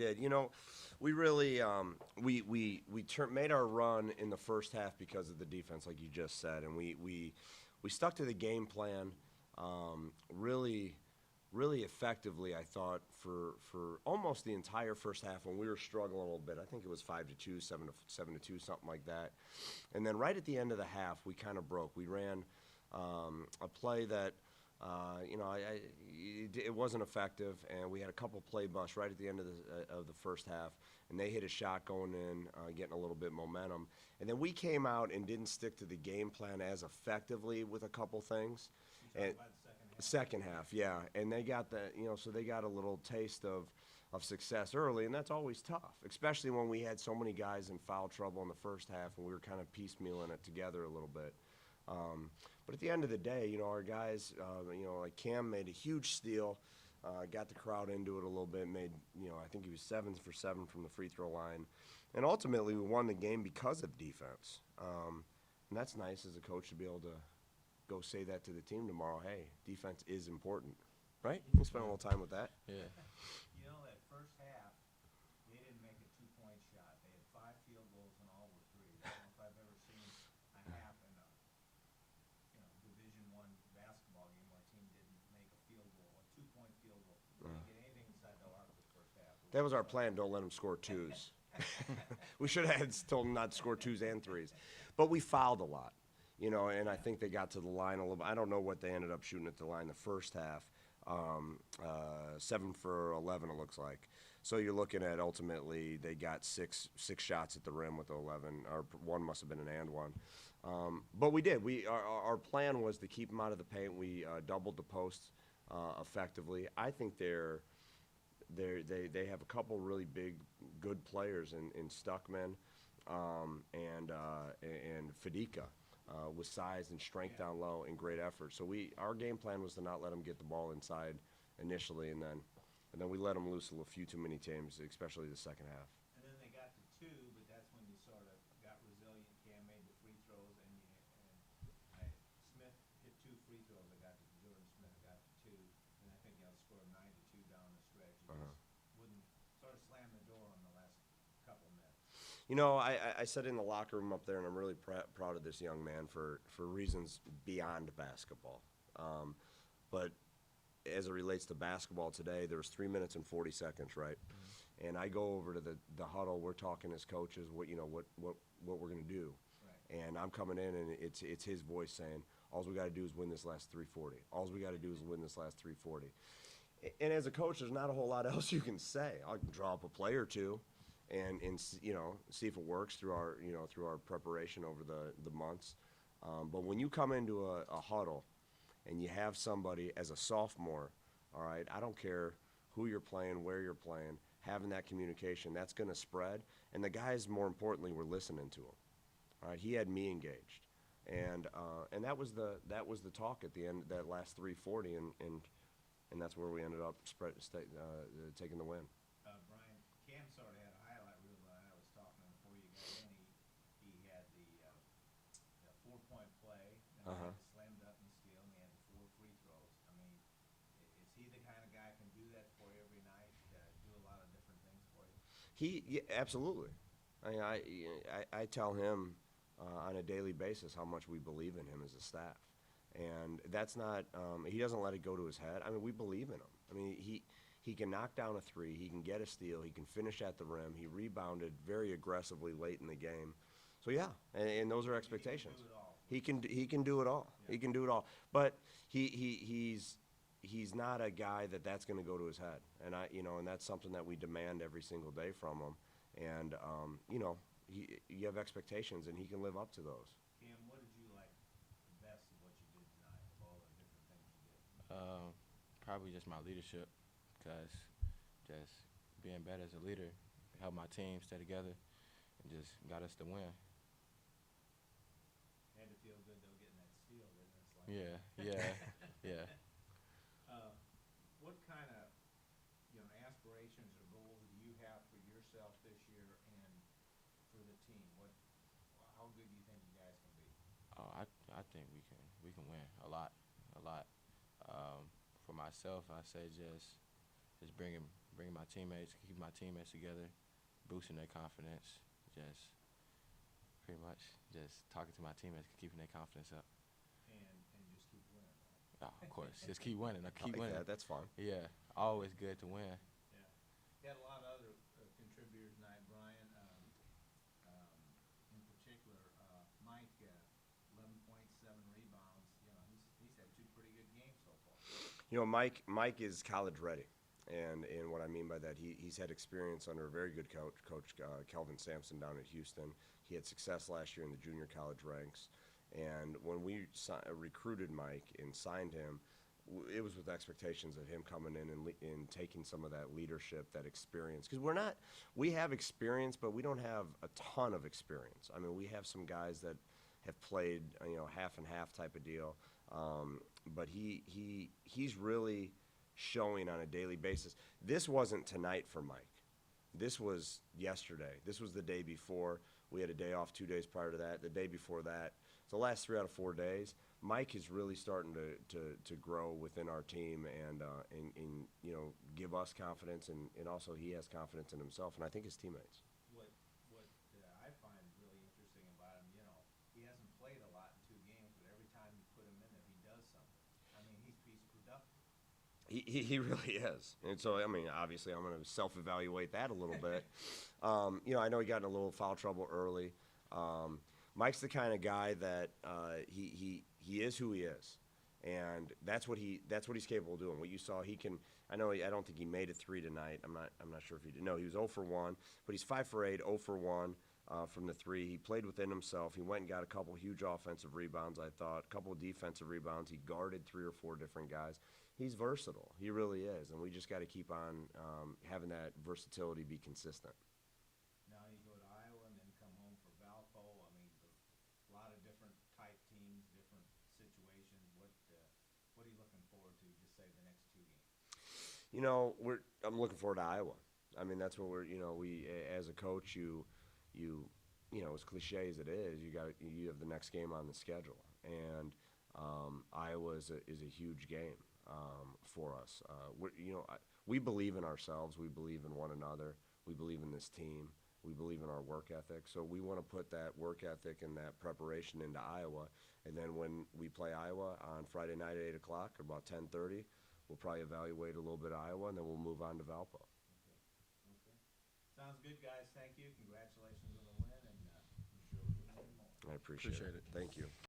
did. We really made our run in the first half because of the defense, like you just said, and we stuck to the game plan really really effectively. I thought for almost the entire first half when we were struggling a little bit. I think it was 5-2, 7-2, something like that. And then right at the end of the half, we kind of broke. We ran a play that. It wasn't effective, and we had a couple play busts right at the end of the first half, and they hit a shot going in, getting a little bit momentum, and then we came out and didn't stick to the game plan as effectively with a couple things. And About the second half. second half, yeah, and they got so they got a little taste of success early, and that's always tough, especially when we had so many guys in foul trouble in the first half, and we were kind of piecemealing it together a little bit. But at the end of the day, our guys, like Cam made a huge steal, got the crowd into it a little bit, made, I think he was 7 for 7 from the free throw line. And ultimately, we won the game because of defense. And that's nice as a coach to be able to go say that to the team tomorrow. Hey, defense is important, right? We spent a little time with that. Yeah. That first half, they didn't make a two-point shot. They had 5 field goals and all were threes. I don't know if I've ever seen a half in a Division I basketball game where a team didn't make a field goal, a two-point field goal. They didn't get anything inside the arc the first half. That was our plan. Don't let them score twos. We should have told them not to score twos and threes. But we fouled a lot, and I think they got to the line a little bit. I don't know what they ended up shooting at the line the first half. 7 for 11, it looks like. So you're looking at ultimately they got six shots at the rim with 11, or one must have been an and one. But we did. Our plan was to keep them out of the paint. We doubled the posts effectively. I think they have a couple really big, good players in Stuckman and Fadika. With size and strength down low and great effort. So our game plan was to not let them get the ball inside initially, and then we let them loose a few too many times, especially the second half. And then they got to 2, but that's when you sort of got resilient. Cam made the free throws, and Smith hit 2 free throws. Jordan Smith got to 2, and I think he outscored 9-2 down the stretch. He just wouldn't sort of slam the door on the last couple minutes. I said in the locker room up there, and I'm really proud of this young man for reasons beyond basketball. But as it relates to basketball today, there was 3 minutes and 40 seconds, right? Mm-hmm. And I go over to the huddle. We're talking as coaches, what we're going to do. Right. And I'm coming in, and it's his voice saying, all we got to do is win this last 340. All we got to do is win this last 340. And as a coach, there's not a whole lot else you can say. I can draw up a play or two. And see if it works through our preparation over the months. But when you come into a huddle and you have somebody as a sophomore, all right, I don't care who you're playing, where you're playing, having that communication, that's going to spread. And the guys, more importantly, were listening to him. All right, he had me engaged, and that was the talk at the end, that last 340, and that's where we ended up taking the win. Brian, Cam sort of had a highlight reel that I was talking to him before you got in. He had the 4-point play, and he had the slam dunk and steal, and he had the 4 free throws. I mean, is he the kind of guy who can do that for you every night, do a lot of different things for you? Absolutely. I tell him on a daily basis how much we believe in him as a staff. And that's not he doesn't let it go to his head. I mean, we believe in him. I mean, he can knock down a 3. He can get a steal. He can finish at the rim. He rebounded very aggressively late in the game. So, yeah, and those are expectations. He can do it all. Yeah. He can do it all. But he's not a guy that's going to go to his head. And and that's something that we demand every single day from him. And you have expectations, and he can live up to those. Cam, what did you like the best of what you did tonight, of all the different things you did? Probably just my leadership, because just being better as a leader helped my team stay together and just got us to win. Had to feel good, though, getting that steal, didn't it? Yeah. What kind of aspirations or goals do you have for yourself this year and for the team? How good do you think you guys can be? I think we can win a lot. For myself, I say just bringing my teammates, keeping my teammates together, boosting their confidence, just pretty much just talking to my teammates, keeping their confidence up. And just keep winning, right? Oh, of course, just keep winning. I I keep like winning. that. That's fun. Yeah, always good to win. Yeah. You had a lot of other contributors tonight, Brian. In particular, Mike, 11.7 rebounds. You know, he's had two pretty good games so far. You know, Mike is college ready, and what I mean by that, he's had experience under a very good coach Kelvin Sampson down at Houston. He had success last year in the junior college ranks, and when we recruited Mike and signed him, it was with expectations of him coming in and taking some of that leadership, that experience. Because we have experience, but we don't have a ton of experience. I mean, we have some guys that have played, half and half type of deal. But he's really showing on a daily basis. This wasn't tonight for Mike. This was yesterday. This was the day before. We had a day off 2 days prior to that. The day before that. The last 3 out of 4 days, Mike is really starting to grow within our team and give us confidence, and also he has confidence in himself, and I think his teammates. What I find really interesting about him, he hasn't played a lot in 2 games, but every time you put him in there, he does something. I mean, he's productive. He really is. And so, I mean, obviously I'm going to self-evaluate that a little bit. I know he got in a little foul trouble early. Mike's the kind of guy that he is who he is. And that's what he's capable of doing. What you saw, he can. I don't think he made it 3 tonight. I'm not sure if he did. No, he was 0 for 1, but he's 5 for 8, 0 for 1 from the 3. He played within himself. He went and got a couple huge offensive rebounds, I thought, a couple of defensive rebounds. He guarded 3 or 4 different guys. He's versatile. He really is, and we just got to keep on having that versatility be consistent. Now you go to Iowa and then come home for Valpo. I mean, a lot of different type teams, different situations. What are you looking forward to? Just say the next 2 games. I'm looking forward to Iowa. I mean, that's what we as a coach, as cliche as it is, you have the next game on the schedule, and Iowa is a huge game for us. We believe in ourselves. We believe in one another. We believe in this team. We believe in our work ethic. So we want to put that work ethic and that preparation into Iowa. And then when we play Iowa on Friday night at 8 o'clock, about 10:30, we'll probably evaluate a little bit of Iowa, and then we'll move on to Valpo. Okay. Sounds good, guys. Thank you. Congratulations on the win, and I'm sure we'll win more. I appreciate it. Appreciate it. Thank you.